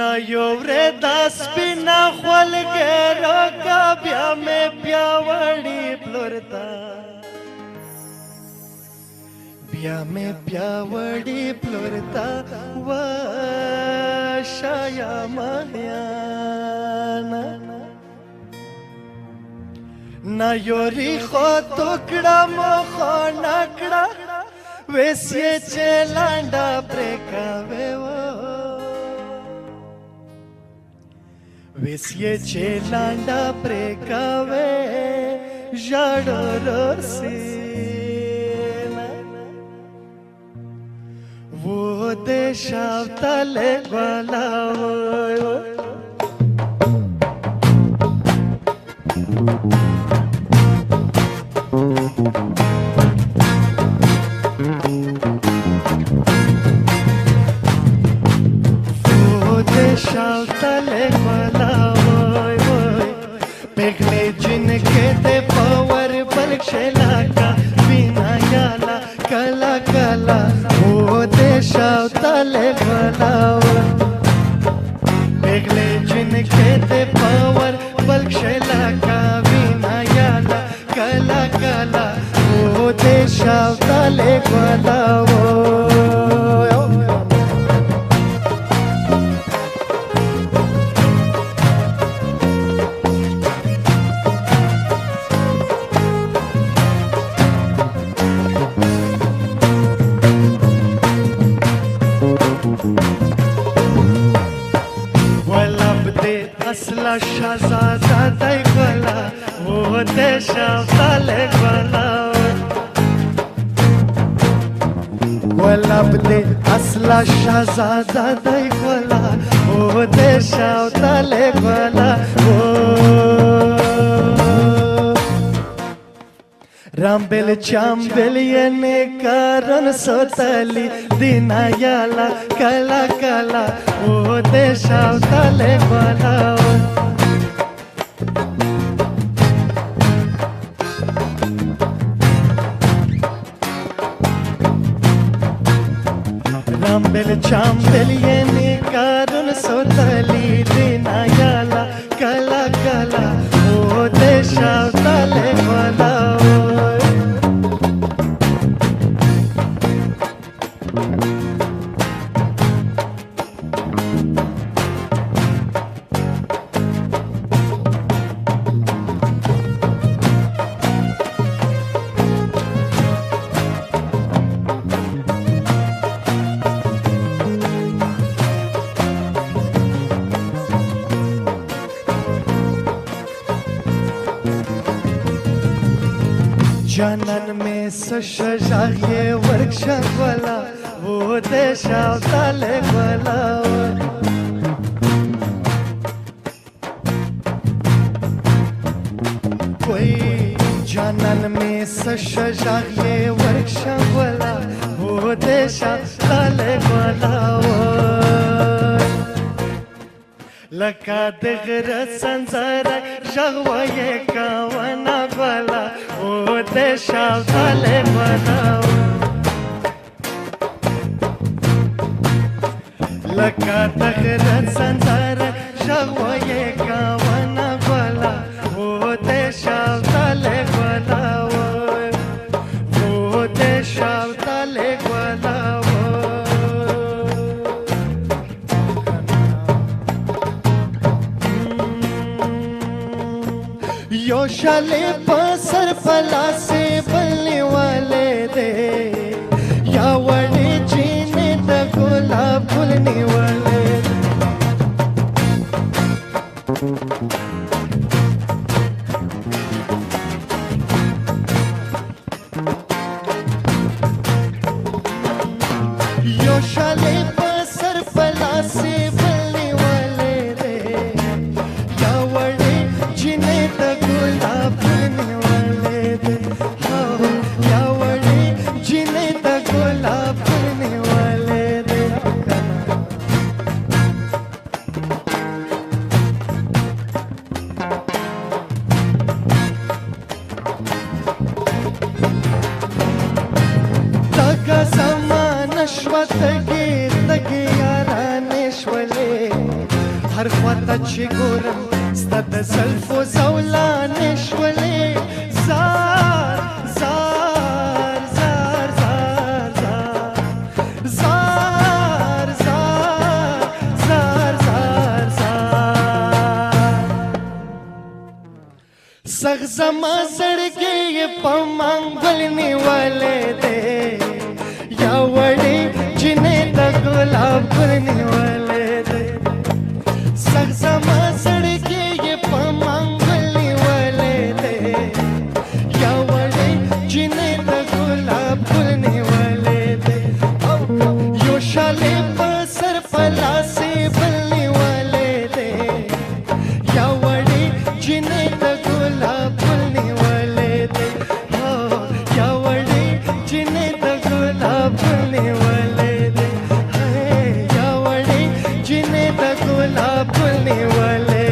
ना यो रे दास बिना खोल के रोका ब्या में प्यावड़ी प्लोरता ब्या में प्यावड़ी प्लोरता वशाया महायाना ना योरी खो टुकड़ा मोखो नाकड़ा वेस्ये चेलांडा प्रेकावे वो वेस्ये चेलांडा प्रेकावे जाडो रोसीना वो देशावताले ग्वाला शावताले वाला वोय वोय पेगले जिनके ते पावर बलक्षेला का बिना याला कला कला वो दे शावताले वाला पेगले जिनके ते पावर बलक्षेला का बिना याला कला कला वो दे शावताले वाला असला शहजादा दैवला वो देशावताले ग्वाला वलाबदे असला शहजादा दैवला वो देशावताले ग्वाला रामबेल चांबेल येने कारण सोतली दिना याला कला कला वो देशावताले ग्वाला रामबेल चांबेल येने कारण सोतली दिना याला कला कला वो देशावताले ग्वाला जनन में सशजाये वर्कशॉप वाला वो देशावताले वाला कोई जनन में सशजाये वर्कशॉप वाला वो देशावताले वाला लका दगर संसारा जगवाये कावना वाला वो देशावताले वाला लका दगर संसारा जगवाये कावना वाला वो देशावताले वाला वो देशावताले वाला योशाले पसर फला से बलने वाले दे या वड़े जीने तकोला भूलने वाले योशाले पसर फला से बलने वाले दे या वड़े जीने तकोला भूलने वाले दे या वड़े जीने तकोला भूलने वाले दे هر خواته چې ګورم ستا د زلفو زولانې شولې زار زار زار زار زار زار زار زار زار سخ زما زړګي په منګل نیولې دې یا وړې جنې د ګلاب ګل نیولې دې سخ زما زړګي په منګل نیولې دې یا وړې جنې د ګلاب ګل نیولې دې یو شالې په سر په لاسې بل نیولې دې یا وړې جنې د ګلاب ګل نیولې دې یا وړې جنې د ګلاب ګل نیولې دې یا وړې جنې د ګلاب ګل نیولې